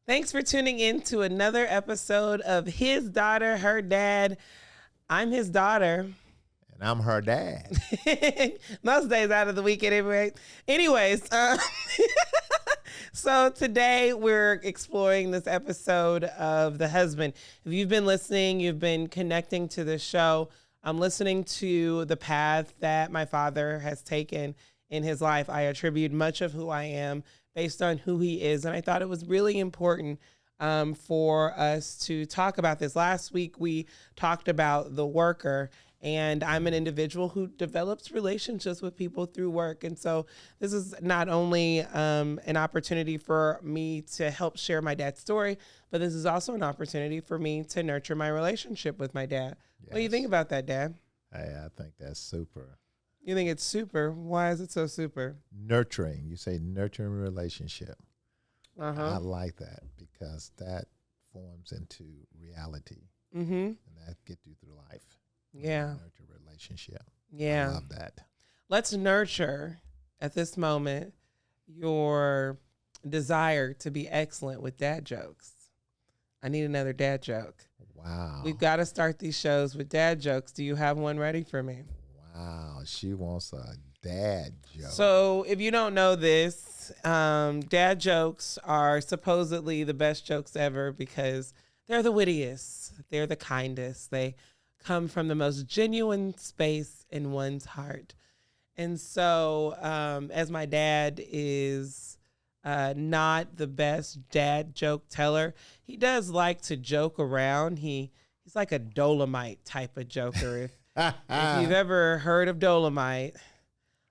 Thanks for tuning in to another episode of His Daughter, Her Dad. I'm his daughter. And I'm her dad. Most days out of the week anyway. Anyways, so today we're exploring this episode of The Husband. If you've been listening, you've been connecting to the show. I'm listening to the path that my father has taken in his life. I attribute much of who I am based on who he is. And I thought it was really important for us to talk about this. Last week, we talked about the worker, and I'm an individual who develops relationships with people through work. And so this is not only an opportunity for me to help share my dad's story, but this is also an opportunity for me to nurture my relationship with my dad. Yes. What do you think about that, Dad? Hey, I think that's super. You think it's super? Why is it so super? Nurturing. You say nurturing relationship. Uh-huh. I like that because that forms into reality. Mm-hmm. And that gets you through life. Yeah. Nurture relationship. Yeah. I love that. Let's nurture at this moment your desire to be excellent with dad jokes. I need another dad joke. Wow. We've got to start these shows with dad jokes. Do you have one ready for me? Wow. She wants a dad joke. So if you don't know this, dad jokes are supposedly the best jokes ever because they're the wittiest. They're the kindest. They come from the most genuine space in one's heart. And so as my dad is not the best dad joke teller, he does like to joke around. He's like a Dolomite type of joker. If you've ever heard of Dolomite,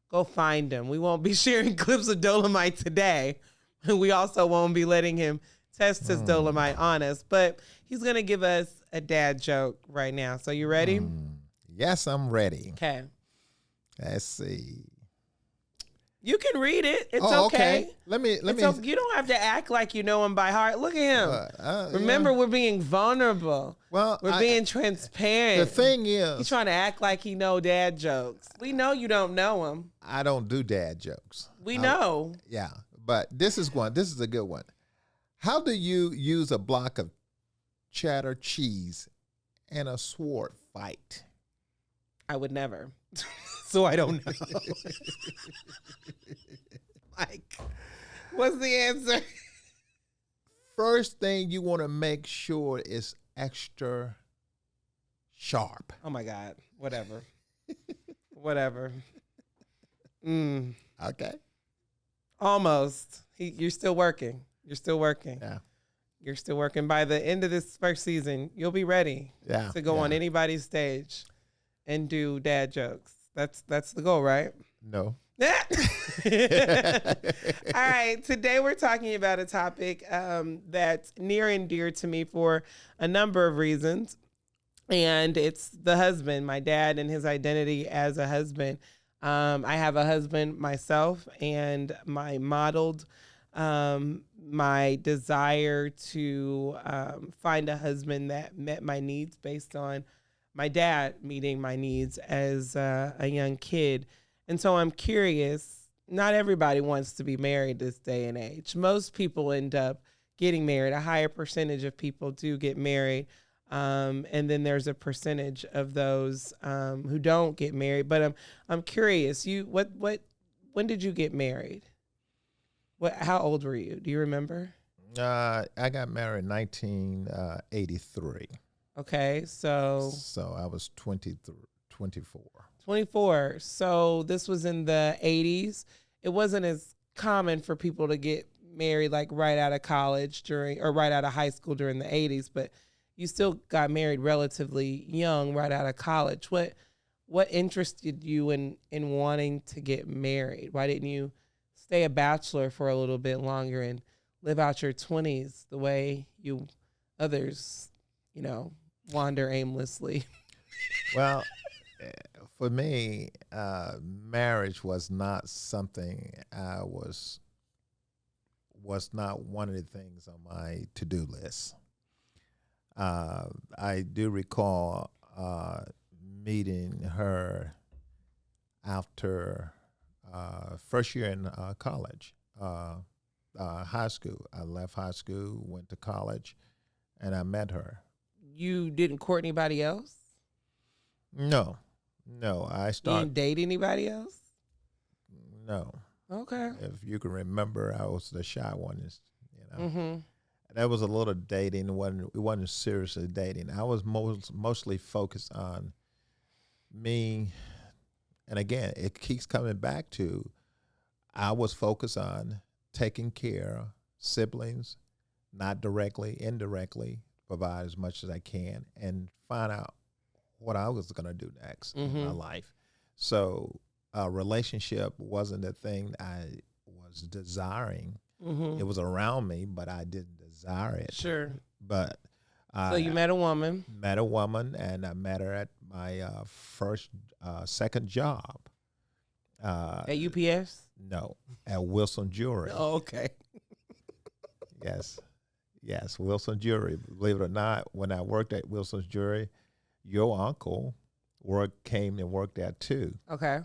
go find him. We won't be sharing clips of Dolomite today. We also won't be letting him test his Dolomite on us, but he's going to give us a dad joke right now. So you ready? Yes, I'm ready. Okay. Let's see. You can read it. It's okay. Let me. You don't have to act like you know him by heart. Look at him. Remember, we're being vulnerable. Well, we're being transparent. The thing is, he's trying to act like he know dad jokes. We know you don't know him. I don't do dad jokes. We know. Yeah, but this is one. This is a good one. How do you use a block of cheddar cheese in a sword fight? I would never. So I don't know. Like, what's the answer? First thing you want to make sure is extra sharp. Oh my God. Whatever. Whatever. Okay. Almost. You're still working. You're still working. Yeah. You're still working. By the end of this first season, you'll be ready to go on anybody's stage and do dad jokes. That's the goal, right? No. All right. Today we're talking about a topic that's near and dear to me for a number of reasons. And it's the husband, my dad and his identity as a husband. I have a husband myself, and my modeled my desire to find a husband that met my needs based on my dad meeting my needs as a young kid. And so I'm curious, not everybody wants to be married this day and age. Most people end up getting married. A higher percentage of people do get married. And then there's a percentage of those who don't get married. But I'm curious, when did you get married? How old were you? Do you remember? I got married in 1983. Okay, so I was 24. 24. So this was in the 80s. It wasn't as common for people to get married like right out of college right out of high school during the 80s, but you still got married relatively young right out of college. What interested you in wanting to get married? Why didn't you stay a bachelor for a little bit longer and live out your 20s the way others, wander aimlessly? Well, for me, marriage was not something was not one of the things on my to-do list. I do recall meeting her after first year in college, high school. I left high school, went to college, and I met her. You didn't court anybody else? No. I You started. didn't date anybody else? No. Okay. If you can remember, I was the shy one. Mm-hmm. That was a little dating. It wasn't seriously dating. I was mostly focused on me. And again, it keeps coming back to I was focused on taking care of siblings, not directly, indirectly, provide as much as I can, and find out what I was going to do next in my life. So a relationship wasn't a thing I was desiring. It was around me, but I didn't desire it. Sure. But So you met a woman. Met a woman, and I met her at my second job. At UPS? No, at Wilson Jewelry. Oh, okay. Yes, Wilson Jewelry. Believe it or not, when I worked at Wilson's Jewelry, your uncle came and worked there too. Okay.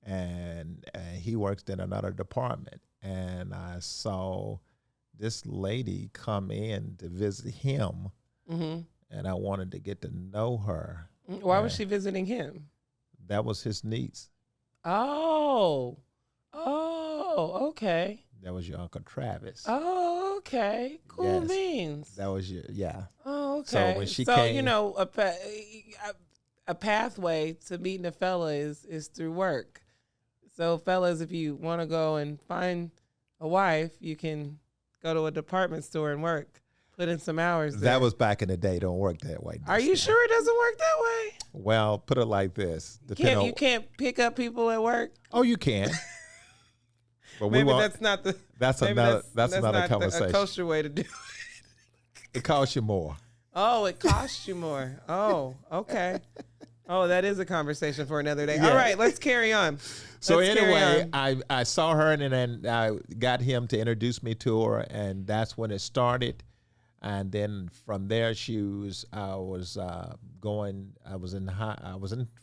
And he works in another department. And I saw this lady come in to visit him, and I wanted to get to know her. Why was she visiting him? That was his niece. Oh, okay. That was your Uncle Travis. Oh, okay. Cool Yes. beans. That was yeah. Oh, okay. So when she came, you know, a pathway to meeting a fella is through work. So, fellas, if you want to go and find a wife, you can go to a department store and work. Put in some hours there. That was back in the day. Don't work that way. Are you sure it doesn't work that way? Well, put it like this. You can't pick up people at work? Oh, you can. But maybe that's not the. That's maybe another. That's another not conversation. A kosher way to do it. It costs you more. Oh, it costs you more. Oh, okay. Oh, that is a conversation for another day. Yeah. All right, let's carry on. So Let's anyway, carry on. I saw her, and then I got him to introduce me to her, and that's when it started. And then from there, I was in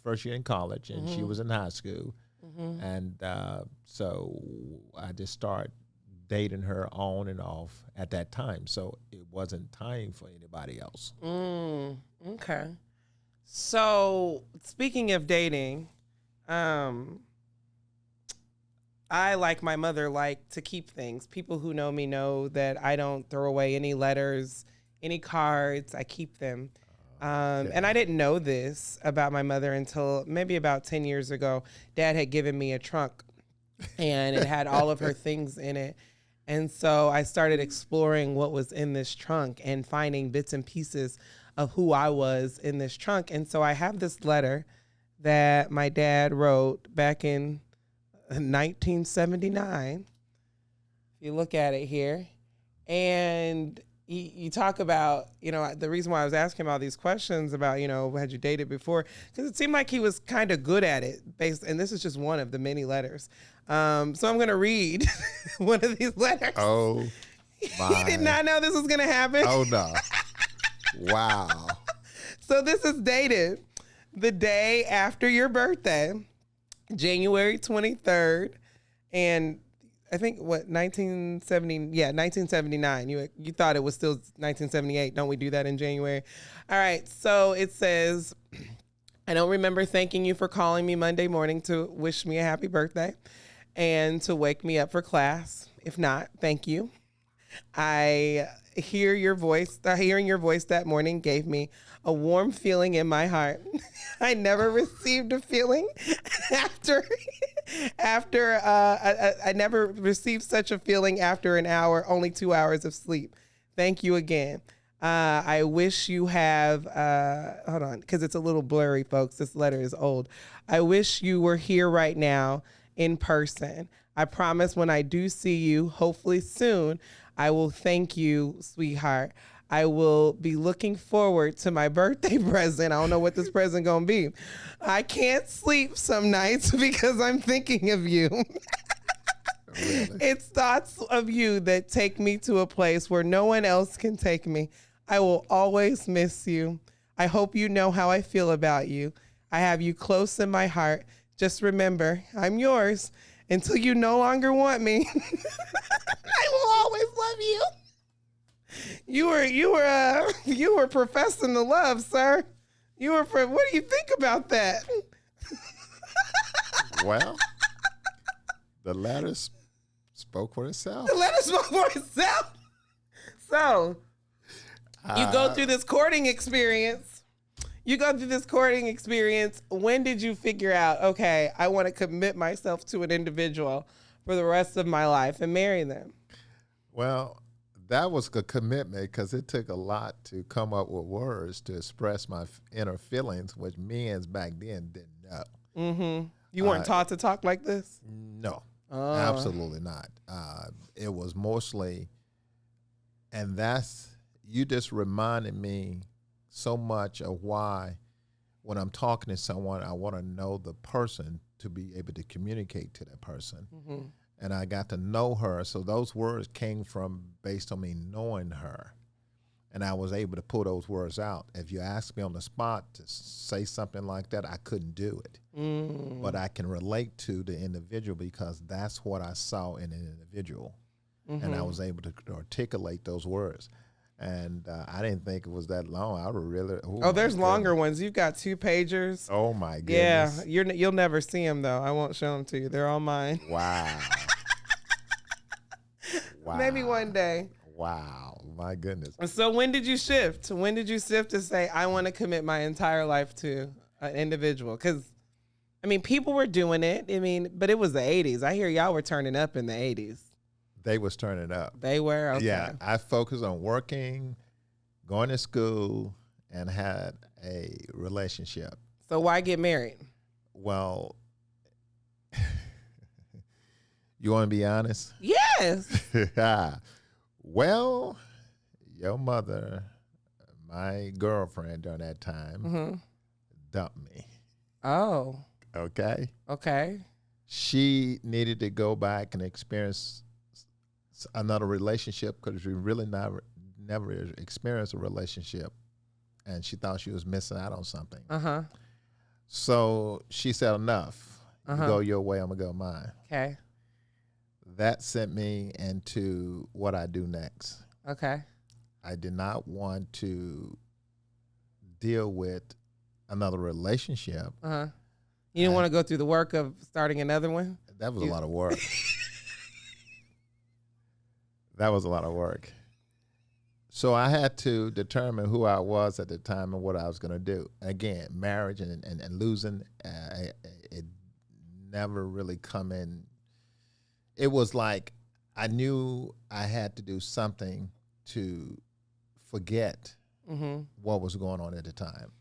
first year in college, and she was in high school, and so I just started dating her on and off at that time. So it wasn't time for anybody else. Okay. So speaking of dating, I, like my mother, like to keep things. People who know me know that I don't throw away any letters, any cards. I keep them. And I didn't know this about my mother until maybe about 10 years ago. Dad had given me a trunk, and it had all of her things in it. And so I started exploring what was in this trunk and finding bits and pieces of who I was in this trunk. And so I have this letter that my dad wrote back in 1979. If you look at it here, and you talk about, the reason why I was asking him all these questions about, had you dated before? Because it seemed like he was kind of good at it, and this is just one of the many letters. So I'm going to read one of these letters. Oh, my. He did not know this was going to happen. Oh, no. Wow. So this is dated the day after your birthday, January 23rd, and I think 1979. You thought it was still 1978. Don't we do that in January? All right. So it says, I don't remember thanking you for calling me Monday morning to wish me a happy birthday and to wake me up for class. If not, thank you. Hearing your voice that morning gave me a warm feeling in my heart. I never received a feeling I never received such a feeling after an hour, only 2 hours of sleep. Thank you again. I wish you have, hold on, because it's a little blurry, folks. This letter is old. I wish you were here right now in person. I promise when I do see you, hopefully soon, I will thank you, sweetheart. I will be looking forward to my birthday present. I don't know what this present gonna be. I can't sleep some nights because I'm thinking of you. Really? It's thoughts of you that take me to a place where no one else can take me. I will always miss you. I hope you know how I feel about you. I have you close in my heart. Just remember, I'm yours until you no longer want me. I will always love you. You were professing the love, sir. What do you think about that? Well, the letter spoke for itself. The letter spoke for itself. So, you go through this courting experience. When did you figure out, okay, I want to commit myself to an individual for the rest of my life and marry them? Well, that was a commitment because it took a lot to come up with words to express my inner feelings, which men back then didn't know. Mm-hmm. You weren't taught to talk like this? No, absolutely not. It was mostly, and you just reminded me so much of why when I'm talking to someone, I want to know the person to be able to communicate to that person. Mm-hmm. And I got to know her. So those words came from based on me knowing her. And I was able to pull those words out. If you asked me on the spot to say something like that, I couldn't do it. But I can relate to the individual because that's what I saw in an individual. Mm-hmm. And I was able to articulate those words. And I didn't think it was that long. I would really. There's longer ones. You've got 2 pagers. Oh my goodness. Yeah, you'll never see them though. I won't show them to you. They're all mine. Wow. Wow. Maybe one day. Wow, my goodness. So when did you shift? When did you shift to say, I want to commit my entire life to an individual? Because, I mean, people were doing it. I mean, but it was the 80s. I hear y'all were turning up in the 80s. They was turning up. They were? Okay. Yeah, I focused on working, going to school, and had a relationship. So why get married? Well, you want to be honest? Yes. Well, your mother, my girlfriend during that time, dumped me. Oh. Okay? Okay. She needed to go back and experience another relationship because we really never experienced a relationship. And she thought she was missing out on something. Uh-huh. So she said, enough. You go your way, I'm going to go mine. Okay. That sent me into what I do next. Okay. I did not want to deal with another relationship. Uh-huh. You didn't want to go through the work of starting another one? That was a lot of work. That was a lot of work. So I had to determine who I was at the time and what I was going to do. Again, marriage and losing, it never really come in. It was like I knew I had to do something to forget what was going on at the time.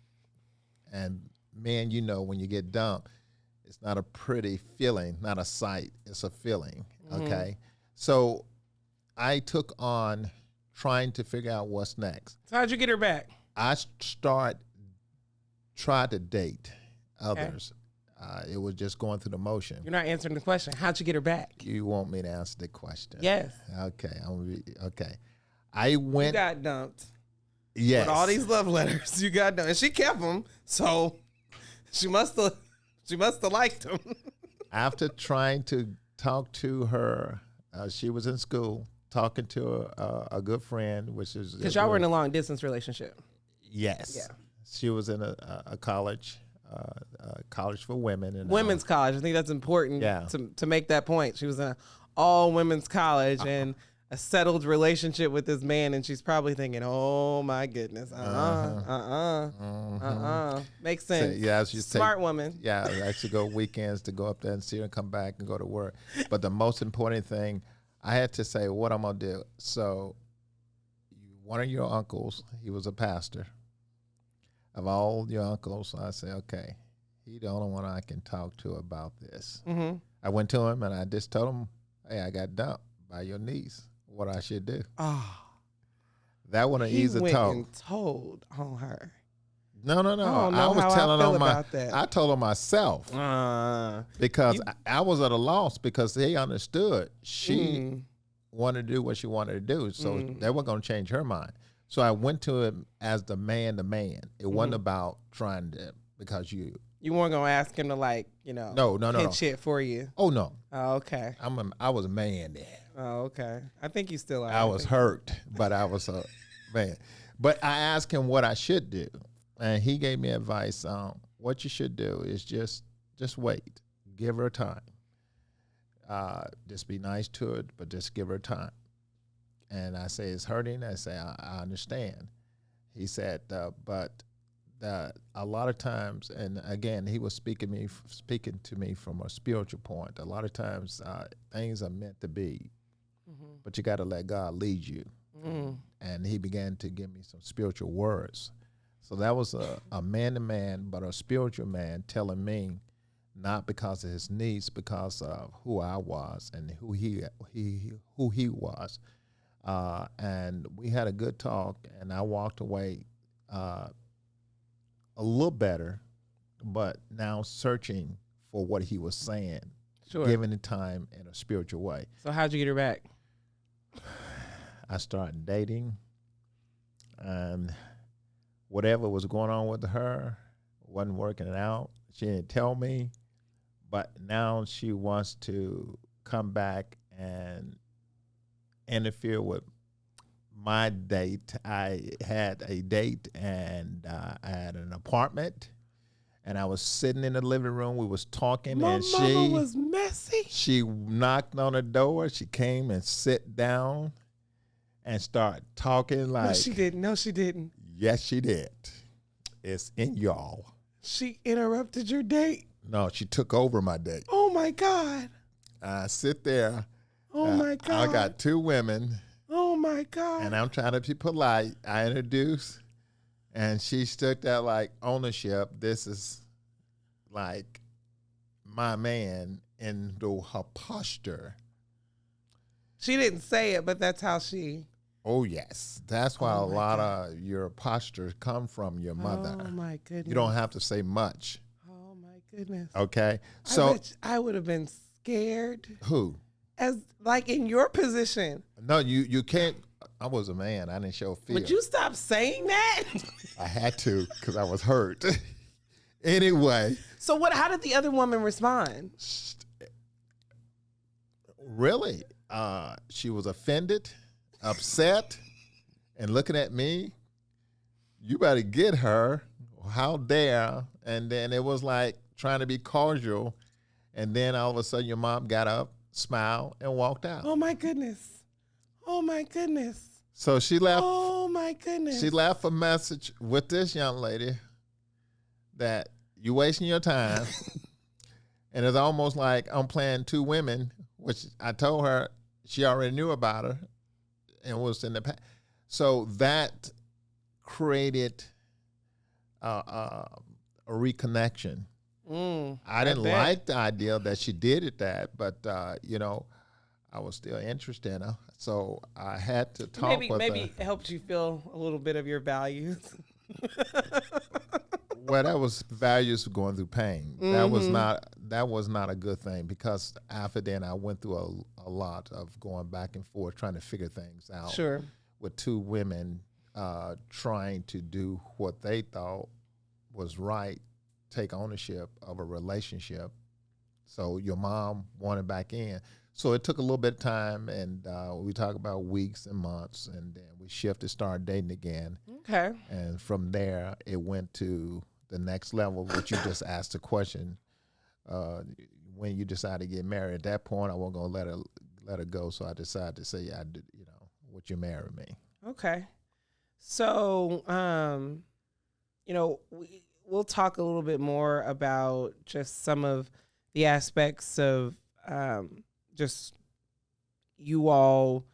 And man, you know, when you get dumped, it's not a pretty feeling, not a sight, it's a feeling, okay? So I took on trying to figure out what's next. So how'd you get her back? I tried to date others. It was just going through the motion. You're not answering the question. How'd you get her back? You want me to answer the question? Yes. Okay. Okay. I went. You got dumped. Yes. With all these love letters, you got dumped, and she kept them. So she must have liked them. After trying to talk to her, she was in school talking to a good friend, which is because y'all were in a long distance relationship. Yes. Yeah. She was in a college. College for women and women's college. I think that's important to make that point. She was in an all women's college and a settled relationship with this man, and she's probably thinking, "Oh my goodness, makes sense." So, yeah, she's smart woman. Yeah, I actually go weekends to go up there and see her and come back and go to work. But the most important thing, I had to say, what I'm gonna do. So, one of your uncles, he was a pastor. Of all your uncles, I say, okay, he's the only one I can talk to about this. Mm-hmm. I went to him and I just told him, hey, I got dumped by your niece. What I should do. Oh, that one easy to talk. And told on her. No. I was telling I told her myself because I was at a loss because he understood she wanted to do what she wanted to do, so they weren't going to change her mind. So I went to him as the man to man. It wasn't about trying to, because you weren't gonna ask him to no pitch shit for you. Oh no. Oh, okay. I was a man then. Oh, okay. I think you still are. I was hurt, but I was a man. But I asked him what I should do, and he gave me advice on what you should do is just wait, give her time. Just be nice to it, but just give her time. And I say, it's hurting. I say, I understand. He said, but a lot of times, and again, he was speaking to me from a spiritual point. A lot of times, things are meant to be, but you got to let God lead you. And he began to give me some spiritual words. So that was a man-to-man, but a spiritual man telling me, not because of his needs, because of who I was and who he was. And we had a good talk, and I walked away a little better, but now searching for what he was saying, giving it time in a spiritual way. So how'd you get her back? I started dating, and whatever was going on with her wasn't working out. She didn't tell me, but now she wants to come back and interfere with my date. I had a date, and I had an apartment, and I was sitting in the living room. We was talking, My and mama was messy. she knocked on the door. She came and sit down and start talking like. No, she didn't. No, she didn't. Yes, she did. It's in y'all. She interrupted your date. No, she took over my date. Oh my God. I sit there. Oh my God. I got two women. Oh my God. And I'm trying to be polite. I introduced, and she stood there like ownership. This is like my man, into her posture. She didn't say it, but that's how she. Oh, yes. That's why a lot of your postures come from your mother. Oh, my goodness. You don't have to say much. Oh, my goodness. Okay? So I would have been scared. Who? As like in your position. No, you can't. I was a man. I didn't show fear. Would you stop saying that? I had to because I was hurt. Anyway. So how did the other woman respond? Really? She was offended, upset, and looking at me. You better get her. How dare? And then it was like trying to be cordial. And then all of a sudden your mom got up, smiled, and walked out. Oh, my goodness. Oh, my goodness. So she left. Oh, my goodness. She left a message with this young lady that you wasting your time. And it's almost like I'm playing two women, which I told her she already knew about her and was in the past. So that created a reconnection. I didn't like the idea that she did it but, I was still interested in her. So I had to talk with her. Maybe it helped you feel a little bit of your values. Well, that was values going through pain. Mm-hmm. That was not a good thing, because after then I went through a lot of going back and forth trying to figure things out. Sure. With two women trying to do what they thought was right, take ownership of a relationship. So your mom wanted back in. So it took a little bit of time, and we talked about weeks and months, and then we shifted, started dating again. Okay. And from there, it went to the next level, which you just asked the question. When you decide to get married, at that point, I wasn't going to let her go, so I decided to say, would you marry me? Okay. So, we'll talk a little bit more about just some of the aspects of just you all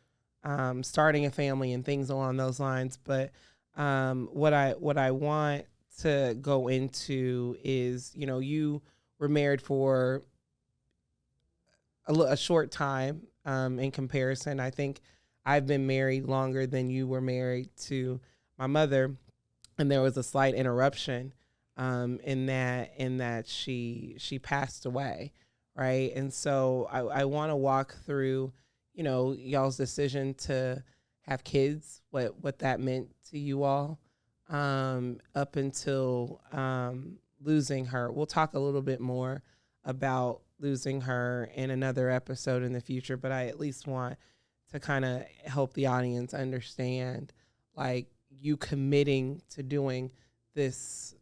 starting a family and things along those lines. But what I want to go into is, you were married for a short time in comparison. I think I've been married longer than you were married to my mother, and there was a slight interruption in that she passed away, right? And so I want to walk through, y'all's decision to have kids, what that meant to you all, up until losing her. We'll talk a little bit more about losing her in another episode in the future, but I at least want to kind of help the audience understand, like, you committing to doing this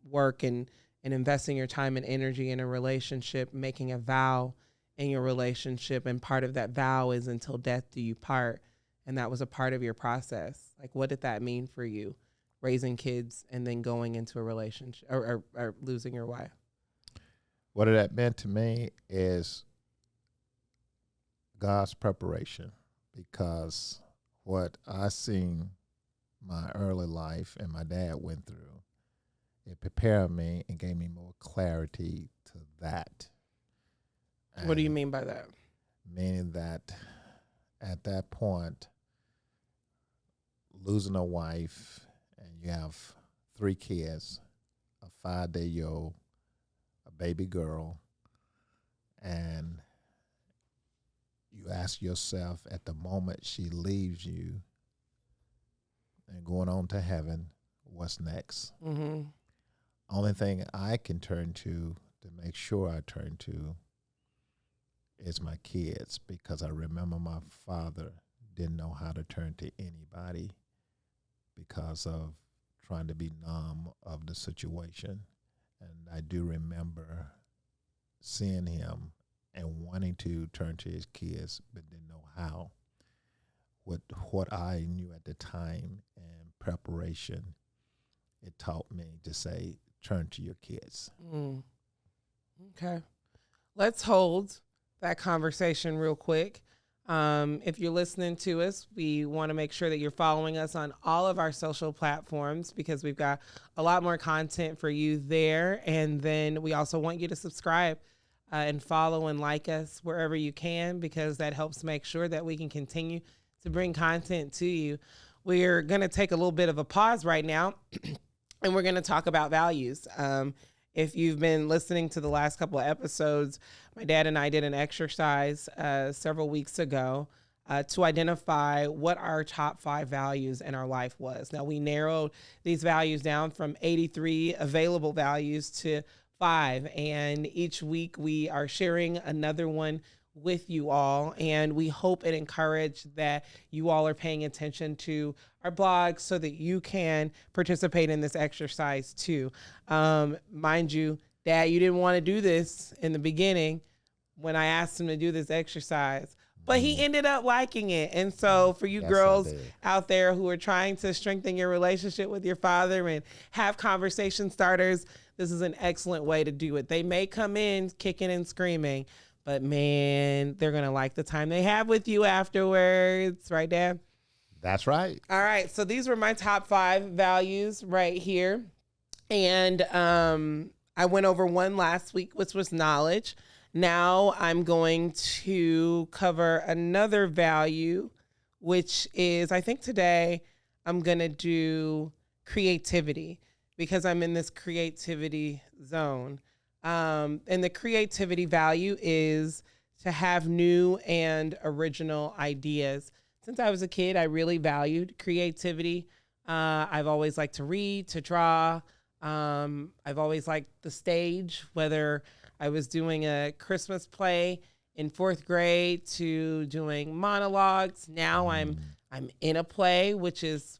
work and investing your time and energy in a relationship, making a vow in your relationship. And part of that vow is until death do you part. And that was a part of your process. Like, what did that mean for you, raising kids and then going into a relationship or losing your wife? What that meant to me is God's preparation, because what I seen my early life and my dad went through, it prepared me and gave me more clarity to that. And what do you mean by that? Meaning that at that point, losing a wife and you have 3 kids, a 5-day-old, a baby girl, and you ask yourself at the moment she leaves you and going on to heaven, what's next? Mm-hmm. Only thing I can turn to make sure I turn to is my kids, because I remember my father didn't know how to turn to anybody because of trying to be numb of the situation. And I do remember seeing him and wanting to turn to his kids, but didn't know how. What I knew at the time and preparation, it taught me to say, turn to your kids. Okay. Let's hold that conversation real quick. If you're listening to us, we want to make sure that you're following us on all of our social platforms, because we've got a lot more content for you there. And then we also want you to subscribe and follow and like us wherever you can, because that helps make sure that we can continue to bring content to you. We're going to take a little bit of a pause right now, and we're going to talk about values. If you've been listening to the last couple of episodes, my dad and I did an exercise several weeks ago to identify what our top 5 values in our life was. Now, we narrowed these values down from 83 available values to 5, and each week we are sharing another one with you all, and we hope and encourage that you all are paying attention to our blog so that you can participate in this exercise too. Mind you, Dad, you didn't want to do this in the beginning when I asked him to do this exercise, but he ended up liking it. And so for you girls out there who are trying to strengthen your relationship with your father and have conversation starters, this is an excellent way to do it. They may come in kicking and screaming, but man, they're going to like the time they have with you afterwards. Right, Dad? That's right. All right. So these were my top 5 values right here. And I went over one last week, which was knowledge. Now I'm going to cover another value, which is, I think today I'm going to do creativity, because I'm in this creativity zone. And the creativity value is to have new and original ideas. Since I was a kid, I really valued creativity. I've always liked to read, to draw. I've always liked the stage, whether I was doing a Christmas play in 4th grade to doing monologues. Now I'm in a play, which is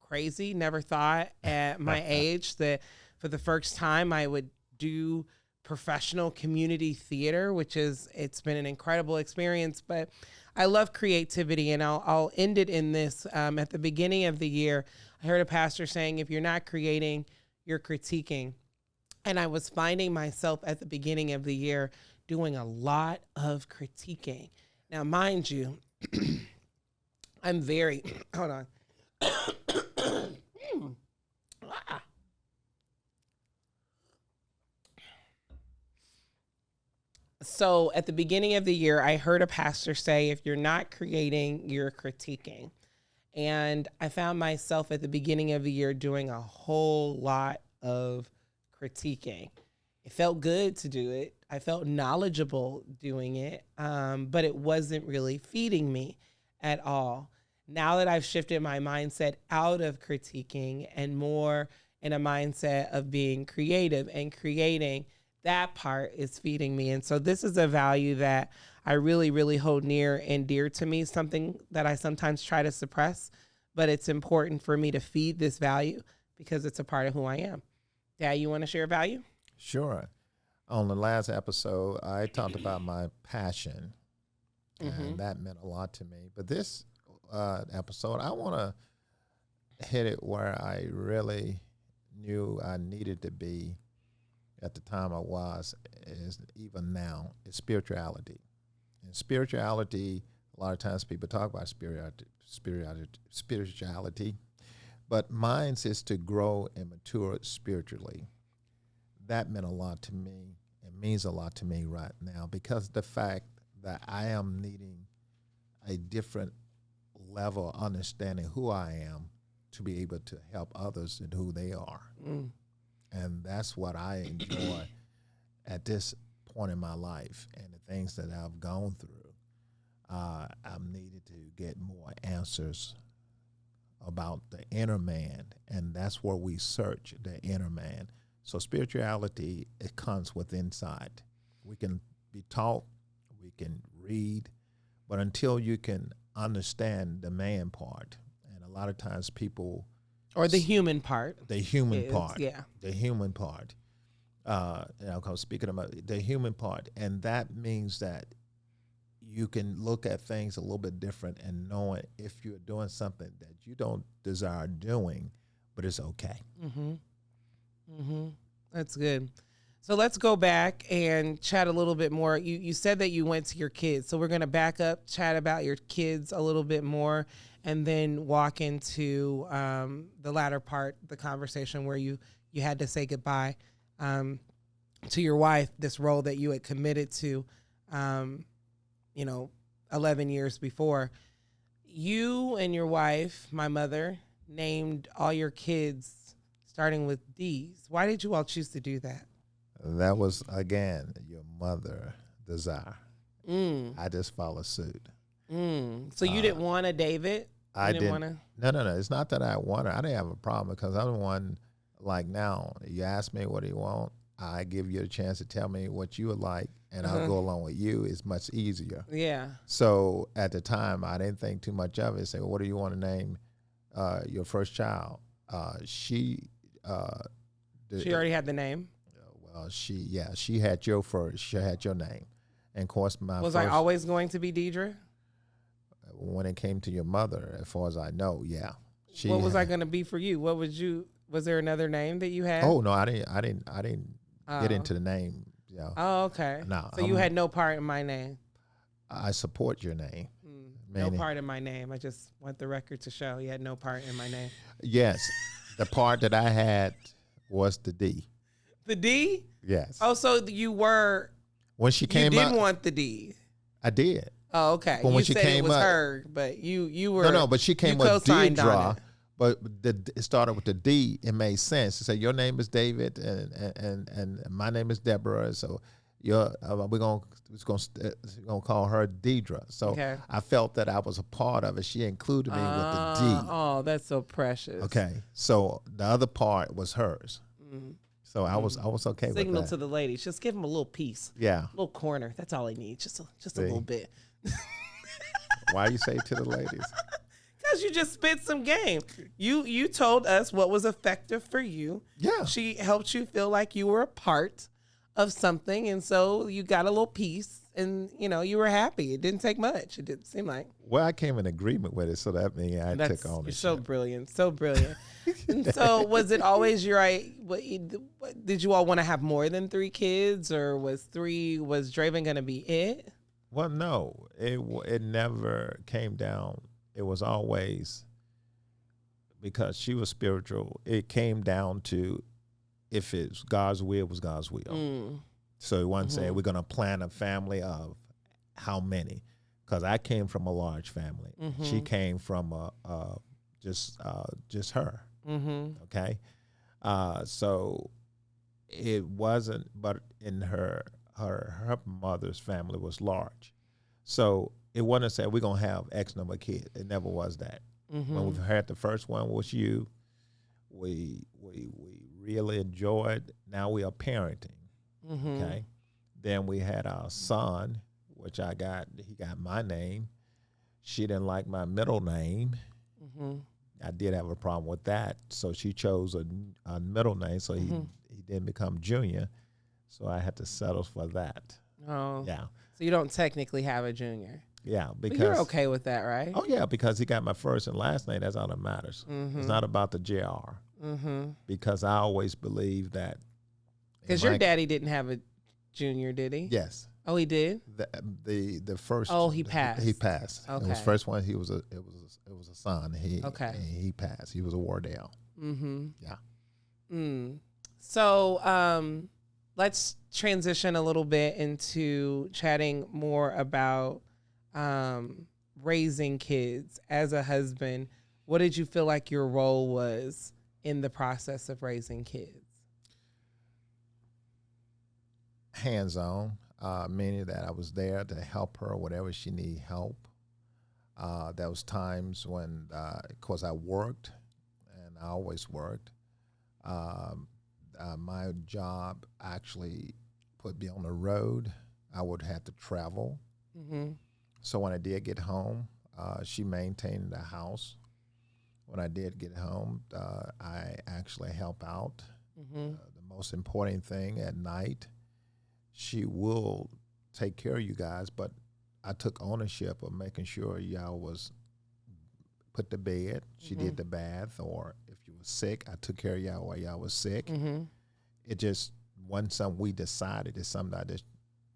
crazy. Never thought at my age that for the first time I would do professional community theater, it's been an incredible experience. But I love creativity, and I'll end it in this. At the beginning of the year, I heard a pastor saying, if you're not creating, you're critiquing. And I was finding myself at the beginning of the year doing a lot of critiquing. Now, mind you, I'm very, hold on. So at the beginning of the year, I heard a pastor say, if you're not creating, you're critiquing. And I found myself at the beginning of the year doing a whole lot of critiquing. It felt good to do it. I felt knowledgeable doing it, but it wasn't really feeding me at all. now that I've shifted my mindset out of critiquing and more in a mindset of being creative and creating, that part is feeding me. And so this is a value that I really, really hold near and dear to me, something that I sometimes try to suppress, but it's important for me to feed this value because it's a part of who I am. Dad, you want to share a value? Sure. On the last episode, I talked about my passion, and that meant a lot to me. But this episode, I want to hit it where I really knew I needed to be at the time I was, is even now, is spirituality. And spirituality, a lot of times people talk about spirituality, but mine is to grow and mature spiritually. That meant a lot to me. It means a lot to me right now because the fact that I am needing a different level of understanding who I am to be able to help others in who they are. And that's what I enjoy at this point in my life and the things that I've gone through. I'm needed to get more answers about the inner man, and that's where we search the inner man. So spirituality, it comes with inside. We can be taught, we can read, but until you can understand the man part, and a lot of times people... Or the human part. The human part. Yeah. The human part. Speaking about the human part, and that means that you can look at things a little bit different and knowing if you're doing something that you don't desire doing, but it's okay. That's good. So let's go back and chat a little bit more. You said that you went to your kids. So we're going to back up, chat about your kids a little bit more, and then walk into the latter part, the conversation where you had to say goodbye to your wife, this role that you had committed to, 11 years before. You and your wife, my mother, named all your kids starting with D's. Why did you all choose to do that? That was, again, your mother desire. I just followed suit. So you didn't want a David? I didn't want to? No. It's not that I wanted. I didn't have a problem because I'm the one, like now, you ask me what do you want, I give you a chance to tell me what you would like, and I'll go along with you. It's much easier. Yeah. So at the time, I didn't think too much of it. Say, well, what do you want to name your first child? She already had the name. Well, she had your first. She had your name, and of course, I always going to be Deidre? When it came to your mother, as far as I know, yeah. What was I going to be for you? What would you? Was there another name that you had? Oh no, I didn't get into the name. Yeah. Oh, okay. No. So you had no part in my name. I support your name. No part in my name. I just want the record to show you had no part in my name. Yes, the part that I had was the D. The D? Yes. Oh, so you were. When she came up, you didn't want the D. I did. Oh, okay. But when you she said came it was up, her, but you were. No, but she came with co-signed on Deidre. it. But it started with the D. It made sense to say your name is David and my name is Deborah. So we're gonna call her Deidre. So okay. I felt that I was a part of it. She included me with the D. Oh, that's so precious. Okay, so the other part was hers. So I was okay with that. Signal to the ladies. Just give them a little piece. Yeah. A little corner. That's all they need. Just a little bit. Why you say to the ladies? Because you just spit some game. You told us what was effective for you. Yeah. She helped you feel like you were a part of something, and so you got a little piece, and you were happy. It didn't take much. It didn't seem like. Well, I came in agreement with it, so that means I took ownership. You're so brilliant, so brilliant. And so, was it always did you all want to have more than 3 kids, or was Draven going to be it? Well, no, it never came down. It was always, because she was spiritual, it came down to if it's God's will, it was God's will. So it wasn't saying we're going to plan a family of how many, because I came from a large family. She came from just her. Okay. So it wasn't, but in her mother's family was large. So it wasn't said we're gonna have X number of kids. It never was that. When we had the first one was you, we really enjoyed. Now we are parenting. Okay. Then we had our son, which he got my name. She didn't like my middle name. I did have a problem with that. So she chose a middle name, so he didn't become Junior. So I had to settle for that. Oh. Yeah. So you don't technically have a junior. Yeah, because but you're okay with that, right? Oh yeah, because he got my first and last name. That's all that matters. It's not about the JR. Because I always believe that. Because your daddy didn't have a junior, did he? Yes. Oh, he did. The first. Oh, he passed. He passed. Okay. It was first one. It was a son. He passed. He was a Wardell. Yeah. So let's transition a little bit into chatting more about raising kids as a husband. What did you feel like your role was in the process of raising kids? Hands-on, meaning that I was there to help her whatever she needed help. There was times when, of course, I worked, and I always worked. My job actually put me on the road. I would have to travel. So when I did get home, she maintained the house. When I did get home, I actually help out. The most important thing at night, she will take care of you guys, but I took ownership of making sure y'all was put to bed. She did the bath, or if you were sick, I took care of y'all while y'all was sick. It just wasn't something we decided. It's something I just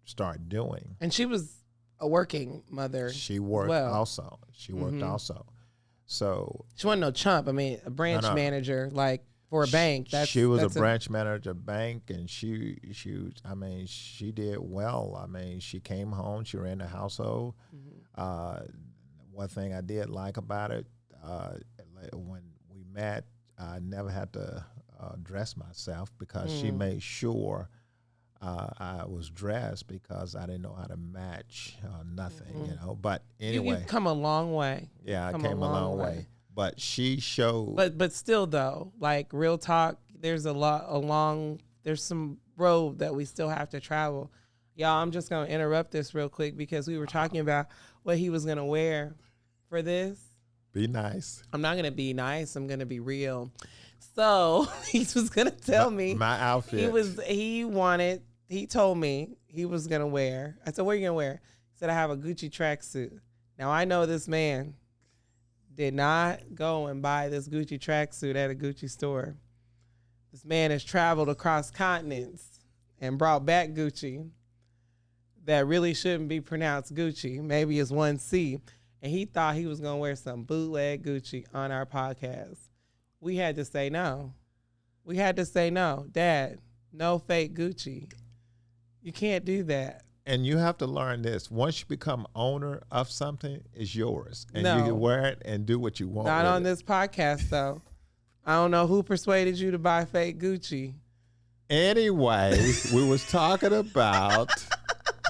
started doing. And she was a working mother. She worked also. She worked also. So she wasn't no chump. I mean, a branch manager, like for a bank. She was a branch manager of a bank, and she did well. I mean, she came home. She ran the household. One thing I did like about it, when we met, I never had to dress myself because she made sure I was dressed because I didn't know how to match nothing, you know. But anyway, you've come a long way. Yeah, I came a long way. But she showed. But still though, like real talk, there's there's some road that we still have to travel. Y'all, I'm just gonna interrupt this real quick because we were talking about what he was gonna wear for this. Be nice. I'm not gonna be nice. I'm gonna be real. So he was gonna tell me my outfit. He told me he was gonna wear. I said, "What are you gonna wear?" He said, "I have a Gucci tracksuit." Now I know this man did not go and buy this Gucci tracksuit at a Gucci store. This man has traveled across continents and brought back Gucci that really shouldn't be pronounced Gucci. Maybe it's 1C. And he thought he was going to wear some bootleg Gucci on our podcast. We had to say no. Dad, no fake Gucci. You can't do that. And you have to learn this. Once you become owner of something, it's yours. And No. you can wear it and do what you want. Not with on this podcast, though. I don't know who persuaded you to buy fake Gucci. Anyway, we was talking about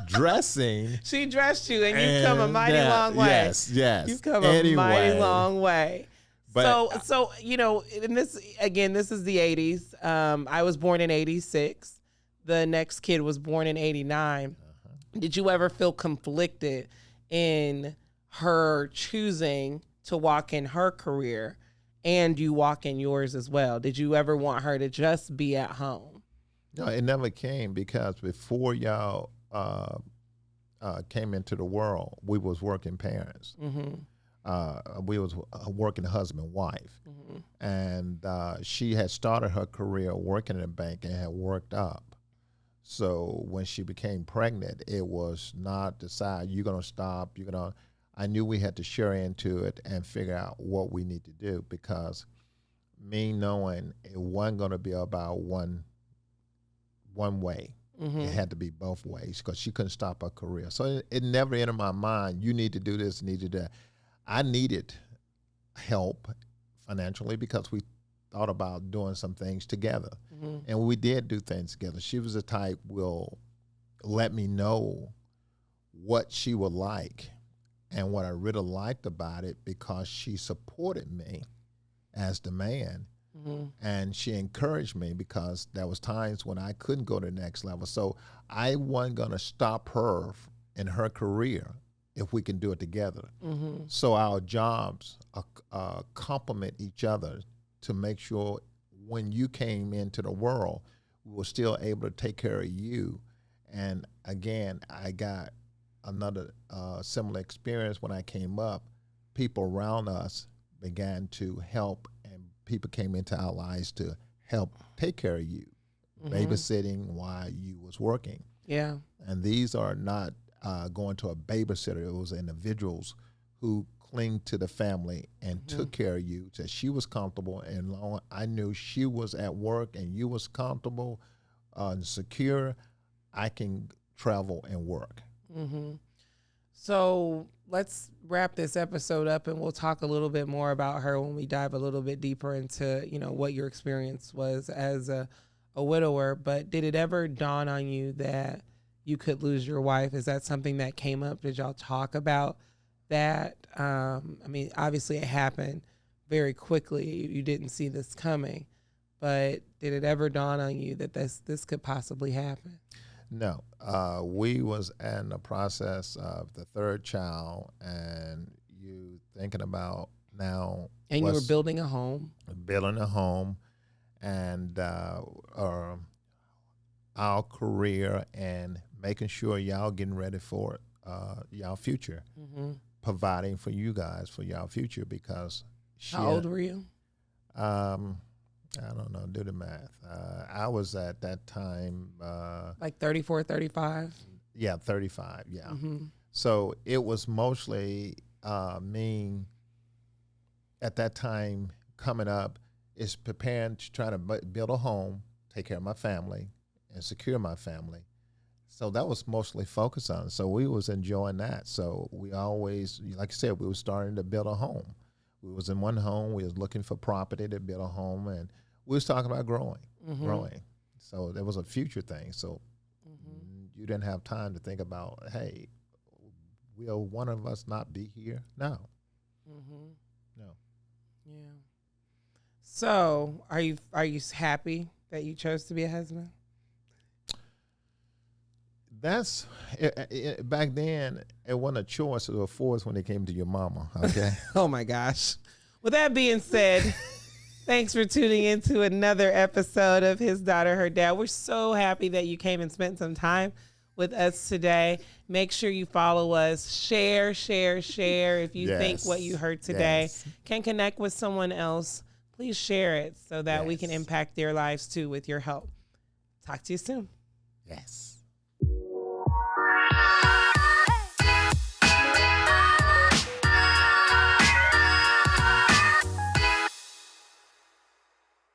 dressing. She dressed you, and you've come a mighty long way. Yes. You've come a mighty long way. But, so you know, in this is the 80s. I was born in 86. The next kid was born in 89. Did you ever feel conflicted in her choosing to walk in her career and you walk in yours as well? Did you ever want her to just be at home? No, it never came because before y'all came into the world, we was working parents. We was working husband, wife. And she had started her career working in a bank and had worked up. So when she became pregnant, it was not decide you're going to stop. I knew we had to share into it and figure out what we need to do because me knowing it wasn't going to be about one way. It had to be both ways because she couldn't stop her career. So it never entered my mind, you need to do this, need to do that. I needed help financially because we thought about doing some things together. And we did do things together. She was the type will let me know what she would like And what I really liked about it, because she supported me as the man, and she encouraged me, because there was times when I couldn't go to the next level. So I wasn't going to stop her in her career if we can do it together. So our jobs complement each other to make sure when you came into the world, we were still able to take care of you. And again, I got another similar experience when I came up. People around us began to help, and people came into our lives to help take care of you, babysitting while you was working. Yeah. And these are not going to a babysitter. It was individuals who clinged to the family and took care of you, so she was comfortable, and long I knew she was at work and you was comfortable and secure, I can travel and work. So let's wrap this episode up, and we'll talk a little bit more about her when we dive a little bit deeper into, you know, what your experience was as a widower. But did it ever dawn on you that you could lose your wife? Is that something that came up? Did y'all talk about that? I mean, obviously it happened very quickly. You didn't see this coming, but did it ever dawn on you that this could possibly happen? No, we was in the process of the third child, and you thinking about now. And you were building a home. And our career, and making sure y'all getting ready for y'all future, providing for you guys for y'all future, because how old were you? I don't know, do the math. I was at that time like 34, 35? Yeah, 35, yeah. So it was mostly me at that time coming up, is preparing to try to build a home, take care of my family, and secure my family. So that was mostly focused on. So we was enjoying that. So we always, like I said, we were starting to build a home. We was in one home. We was looking for property to build a home, and we was talking about growing. So there was a future thing. So you didn't have time to think about, hey, will one of us not be here? No. No. Yeah. So are you happy that you chose to be a husband? That's back then. It wasn't a choice; it was a force when it came to your mama. Okay. Oh my gosh. With that being said, thanks for tuning in to another episode of His Daughter, Her Dad. We're so happy that you came and spent some time with us today. Make sure you follow us. Share. If you think what you heard today can connect with someone else, please share it so that we can impact their lives too with your help. Talk to you soon. Yes.